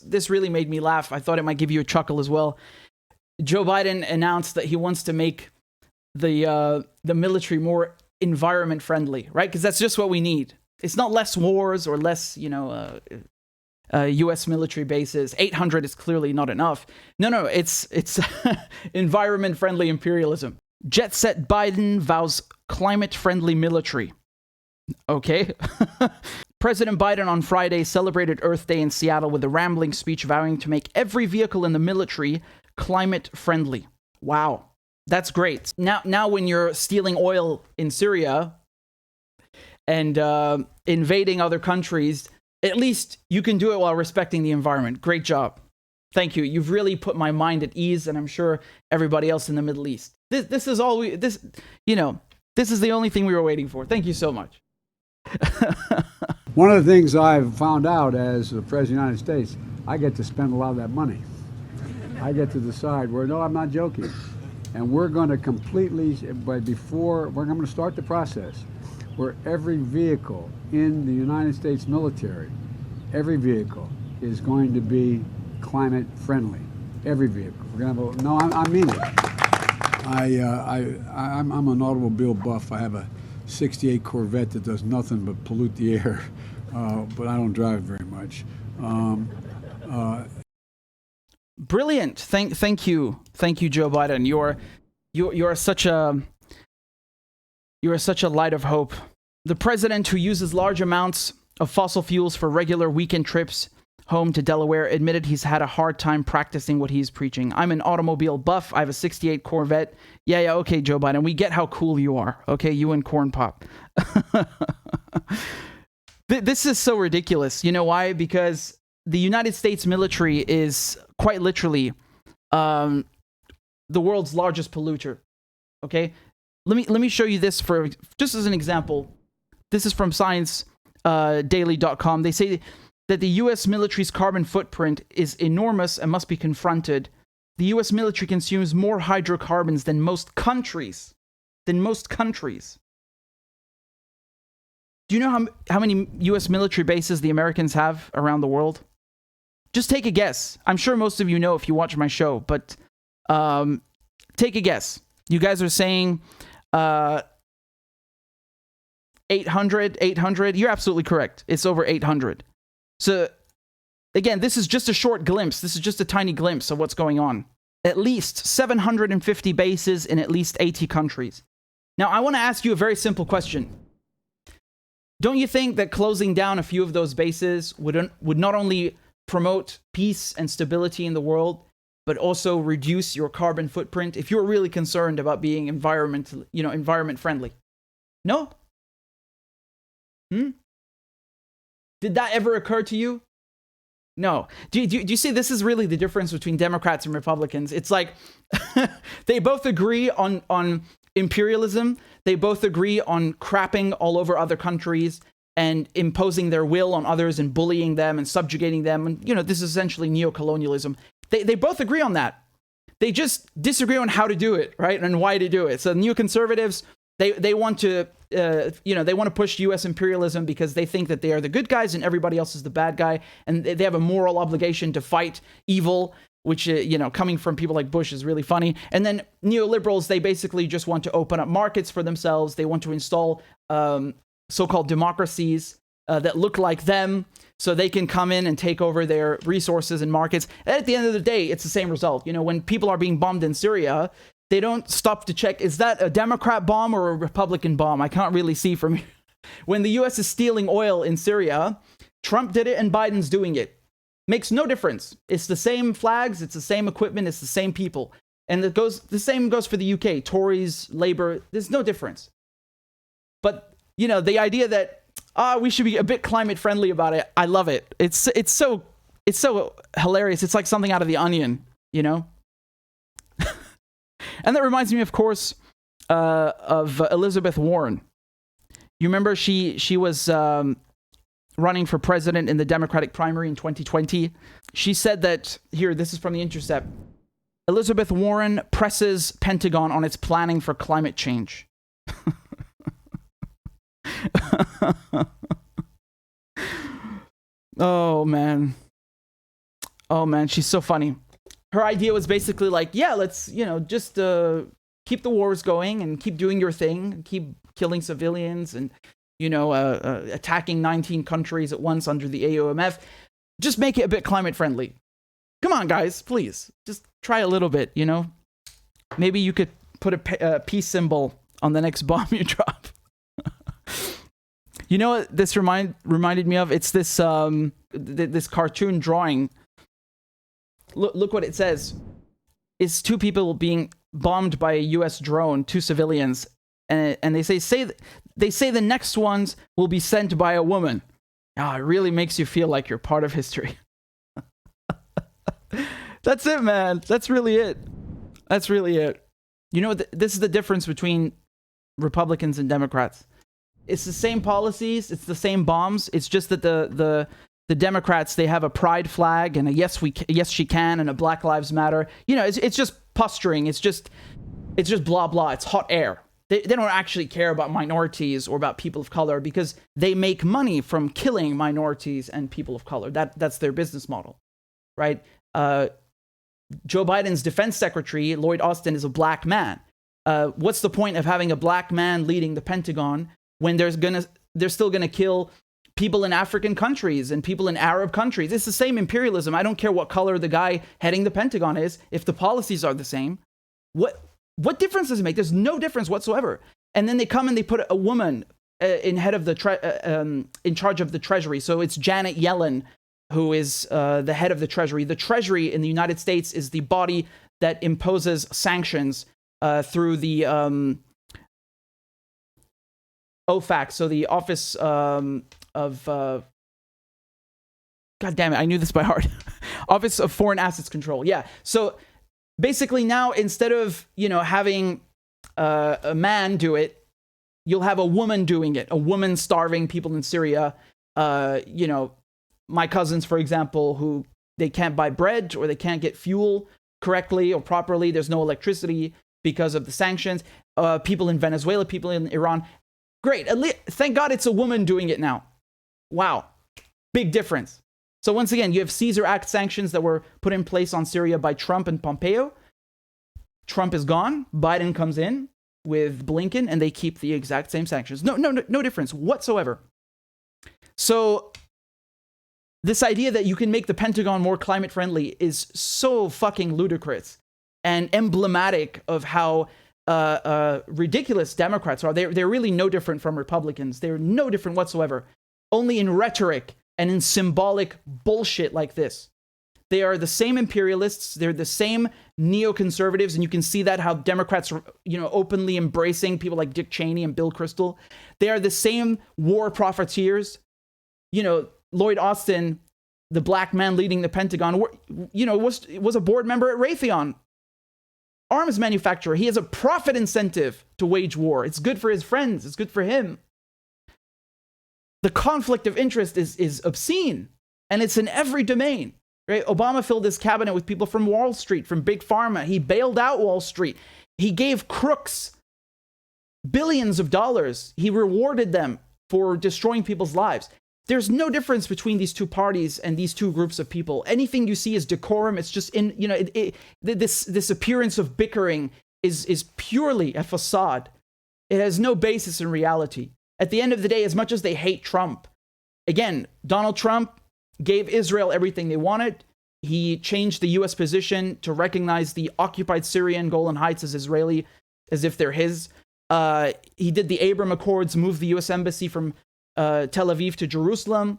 This really made me laugh. I thought it might give you a chuckle as well. Joe Biden announced that he wants to make the military more environment friendly, right? Because that's just what we need. It's not less wars or less, U.S. military bases. 800 is clearly not enough. No, it's environment friendly imperialism. Jet set Biden vows climate friendly military. Okay. President Biden on Friday celebrated Earth Day in Seattle with a rambling speech vowing to make every vehicle in the military climate friendly. Wow. That's great. Now when you're stealing oil in Syria and invading other countries, at least you can do it while respecting the environment. Great job. Thank you. You've really put my mind at ease, and I'm sure everybody else in the Middle East. This is all this is the only thing we were waiting for. Thank you so much. One of the things I've found out as the President of the United States, I get to spend a lot of that money. I get to decide where, no, I'm not joking. And we're going to completely, but before, we're going to start the process where every vehicle in the United States military, every vehicle is going to be climate friendly. Every vehicle. We're going to have I mean it. I'm an automobile buff. I have a 68 Corvette that does nothing but pollute the air, but I don't drive very much. Brilliant. Thank you, Joe Biden. You're such a light of hope. The president, who uses large amounts of fossil fuels for regular weekend trips home to Delaware, admitted he's had a hard time practicing what he's preaching. I'm an automobile buff. I have a 68 Corvette. Yeah, okay, Joe Biden. We get how cool you are. Okay, you and Corn Pop. This is so ridiculous. You know why? Because the United States military is quite literally the world's largest polluter. Okay? Let me show you this for just as an example. This is from ScienceDaily.com. They say that the U.S. military's carbon footprint is enormous and must be confronted. The U.S. military consumes more hydrocarbons than most countries. Do you know how many U.S. military bases the Americans have around the world? Just take a guess. I'm sure most of you know if you watch my show, but take a guess. You guys are saying 800. You're absolutely correct. It's over 800. So, again, this is just a short glimpse. This is just a tiny glimpse of what's going on. At least 750 bases in at least 80 countries. Now, I want to ask you a very simple question. Don't you think that closing down a few of those bases would not only promote peace and stability in the world, but also reduce your carbon footprint if you're really concerned about being environment friendly? No? Did that ever occur to you? No. Do you see this is really the difference between Democrats and Republicans? It's like they both agree on imperialism. They both agree on crapping all over other countries and imposing their will on others and bullying them and subjugating them. And, this is essentially neocolonialism. They both agree on that. They just disagree on how to do it, right? And why to do it. So neoconservatives, they want to, they want to push U.S. imperialism because they think that they are the good guys and everybody else is the bad guy. And they have a moral obligation to fight evil, which, coming from people like Bush is really funny. And then neoliberals, they basically just want to open up markets for themselves. They want to install so-called democracies that look like them so they can come in and take over their resources and markets. And at the end of the day, it's the same result. When people are being bombed in Syria, they don't stop to check, is that a Democrat bomb or a Republican bomb? I can't really see from here. When the U.S. is stealing oil in Syria, Trump did it and Biden's doing it. Makes no difference. It's the same flags, it's the same equipment, it's the same people. And the same goes for the UK, Tories, Labour, there's no difference. But, the idea that, we should be a bit climate friendly about it, I love it. It's so hilarious. It's like something out of The Onion, And that reminds me, of course, of Elizabeth Warren. You remember she was running for president in the Democratic primary in 2020. She said that, this is from The Intercept, Elizabeth Warren presses Pentagon on its planning for climate change. Oh, man. Oh man, she's so funny. Her idea was basically like, yeah, let's, just keep the wars going and keep doing your thing, keep killing civilians and, attacking 19 countries at once under the AOMF. Just make it a bit climate friendly. Come on, guys, please. Just try a little bit, Maybe you could put a peace symbol on the next bomb you drop. You know what this reminded me of? It's this this cartoon drawing. Look what it says. It's two people being bombed by a U.S. drone, two civilians, and they say the next ones will be sent by a woman. Oh, it really makes you feel like you're part of history. That's it, man. That's really it. This is the difference between Republicans and Democrats. It's the same policies. It's the same bombs. It's just that the Democrats, they have a pride flag and a yes she can and a Black Lives Matter. It's just posturing. It's just blah blah. It's hot air. They don't actually care about minorities or about people of color because they make money from killing minorities and people of color. That's their business model, right? Joe Biden's defense secretary, Lloyd Austin, is a black man. What's the point of having a black man leading the Pentagon when they're still gonna kill people in African countries and people in Arab countries? It's the same imperialism. I don't care what color the guy heading the Pentagon is, if the policies are the same. What difference does it make? There's no difference whatsoever. And then they come and they put a woman in charge of the Treasury. So it's Janet Yellen who is the head of the Treasury. The Treasury in the United States is the body that imposes sanctions through the OFAC, so the Office of... God damn it, I knew this by heart. Office of Foreign Assets Control. Yeah. So basically now, instead of, having a man do it, you'll have a woman doing it. A woman starving people in Syria. My cousins, for example, who they can't buy bread or they can't get fuel correctly or properly. There's no electricity because of the sanctions. People in Venezuela, people in Iran. Great. Thank God it's a woman doing it now. Wow. Big difference. So once again, you have Caesar Act sanctions that were put in place on Syria by Trump and Pompeo. Trump is gone. Biden comes in with Blinken and they keep the exact same sanctions. No difference whatsoever. So this idea that you can make the Pentagon more climate friendly is so fucking ludicrous and emblematic of how ridiculous Democrats are. They're really no different from Republicans. They're no different whatsoever. Only in rhetoric and in symbolic bullshit like this. They are the same imperialists. They're the same neoconservatives. And you can see that how Democrats are, openly embracing people like Dick Cheney and Bill Kristol. They are the same war profiteers. Lloyd Austin, the black man leading the Pentagon, was a board member at Raytheon, arms manufacturer. He has a profit incentive to wage war. It's good for his friends. It's good for him. The conflict of interest is obscene, and it's in every domain. Right? Obama filled his cabinet with people from Wall Street, from Big Pharma. He bailed out Wall Street. He gave crooks billions of dollars. He rewarded them for destroying people's lives. There's no difference between these two parties and these two groups of people. Anything you see is decorum. It's just this appearance of bickering is purely a facade. It has no basis in reality. At the end of the day, as much as they hate Trump, again, Donald Trump gave Israel everything they wanted. He changed the U.S. position to recognize the occupied Syrian Golan Heights as Israeli, as if they're his. He did the Abraham Accords, moved the U.S. embassy from Tel Aviv to Jerusalem.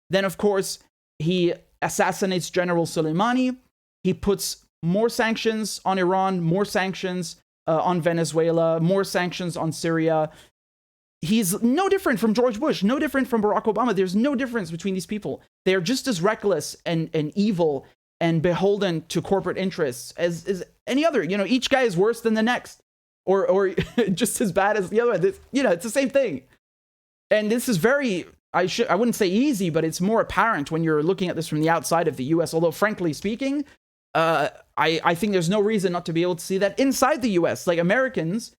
Then, of course, he assassinates General Soleimani. He puts more sanctions on Iran, more sanctions on Venezuela, more sanctions on Syria. He's no different from George Bush, no different from Barack Obama. There's no difference between these people. They are just as reckless and evil and beholden to corporate interests as any other. Each guy is worse than the next, or just as bad as the other. It's the same thing. And this is very, I wouldn't say easy, but it's more apparent when you're looking at this from the outside of the U.S. Although, frankly speaking, I think there's no reason not to be able to see that inside the U.S. Like, Americans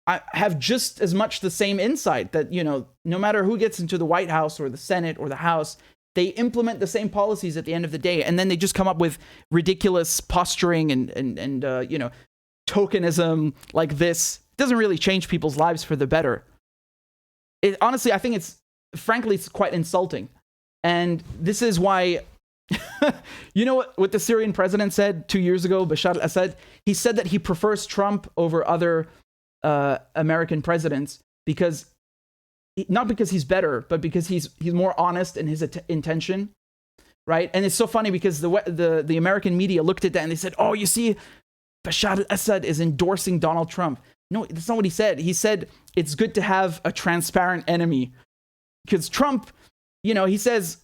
have just as much the same insight that, no matter who gets into the White House or the Senate or the House, They implement the same policies at the end of the day, and then they just come up with ridiculous posturing and tokenism like this. It doesn't really change people's lives for the better. Honestly, I think it's quite insulting. And this is why, you know what the Syrian president said 2 years ago, Bashar al-Assad? He said that he prefers Trump over other American presidents not because he's better, but because he's more honest in his intention, right? And it's so funny because the American media looked at that and they said, "Oh, you see, Bashar al-Assad is endorsing Donald Trump." No, that's not what he said. He said it's good to have a transparent enemy, because Trump, he says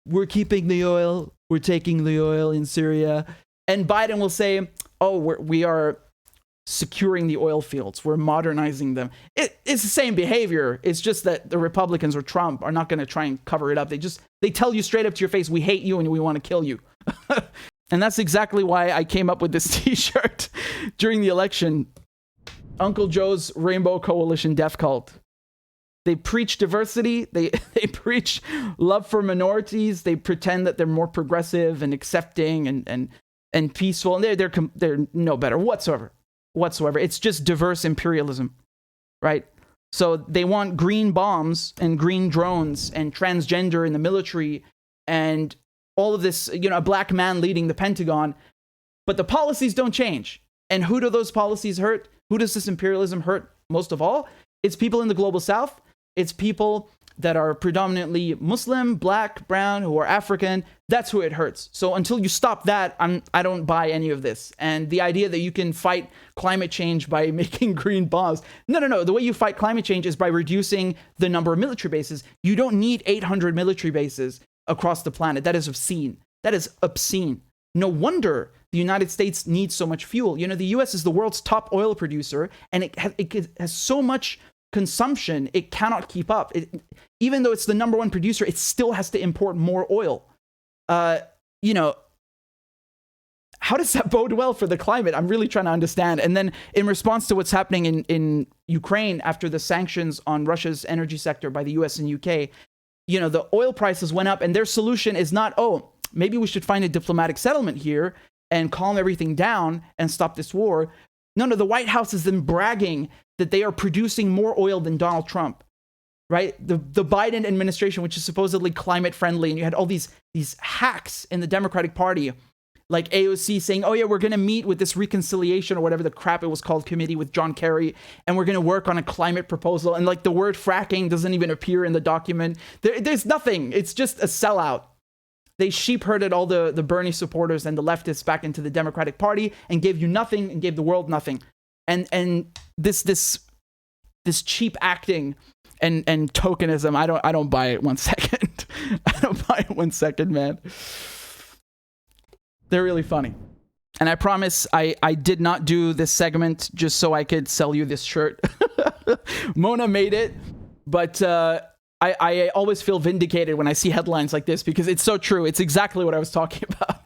we're keeping the oil, we're taking the oil in Syria, and Biden will say, "Oh, we are securing the oil fields, we're modernizing them." It's the same behavior. It's just that the Republicans or Trump are not going to try and cover it up. They tell you straight up to your face, "We hate you and we want to kill you." And that's exactly why I came up with this t-shirt during the election. Uncle Joe's Rainbow Coalition Death Cult. They preach diversity. They preach love for minorities. They pretend that they're more progressive and accepting and peaceful, and they're no better whatsoever. It's just diverse imperialism, right? So they want green bombs and green drones and transgender in the military and all of this, a black man leading the Pentagon, but the policies don't change. And who do those policies hurt? Who does this imperialism hurt most of all? It's people in the global south. It's people that are predominantly Muslim, black, brown, who are African. That's who it hurts. So until you stop that, I don't buy any of this. And the idea that you can fight climate change by making green bombs. No. The way you fight climate change is by reducing the number of military bases. You don't need 800 military bases across the planet. That is obscene. No wonder the United States needs so much fuel. The US is the world's top oil producer, and it has so much consumption, it cannot keep up. Even though it's the number one producer, it still has to import more oil. How does that bode well for the climate? I'm really trying to understand. And then in response to what's happening in Ukraine after the sanctions on Russia's energy sector by the US and UK, the oil prices went up, and their solution is not, "Oh, maybe we should find a diplomatic settlement here and calm everything down and stop this war." No, the White House is then bragging that they are producing more oil than Donald Trump, right? The Biden administration, which is supposedly climate friendly, and you had all these hacks in the Democratic Party, like AOC saying, "Oh yeah, we're going to meet with this reconciliation," or whatever the crap it was called, committee with John Kerry, and we're going to work on a climate proposal. And like the word fracking doesn't even appear in the document. There's nothing. It's just a sellout. They sheep herded all the Bernie supporters and the leftists back into the Democratic Party and gave you nothing and gave the world nothing. And this cheap acting and tokenism, I don't buy it 1 second. I don't buy it 1 second, man. They're really funny. And I promise I did not do this segment just so I could sell you this shirt. Mona made it, but I always feel vindicated when I see headlines like this, because it's so true. It's exactly what I was talking about.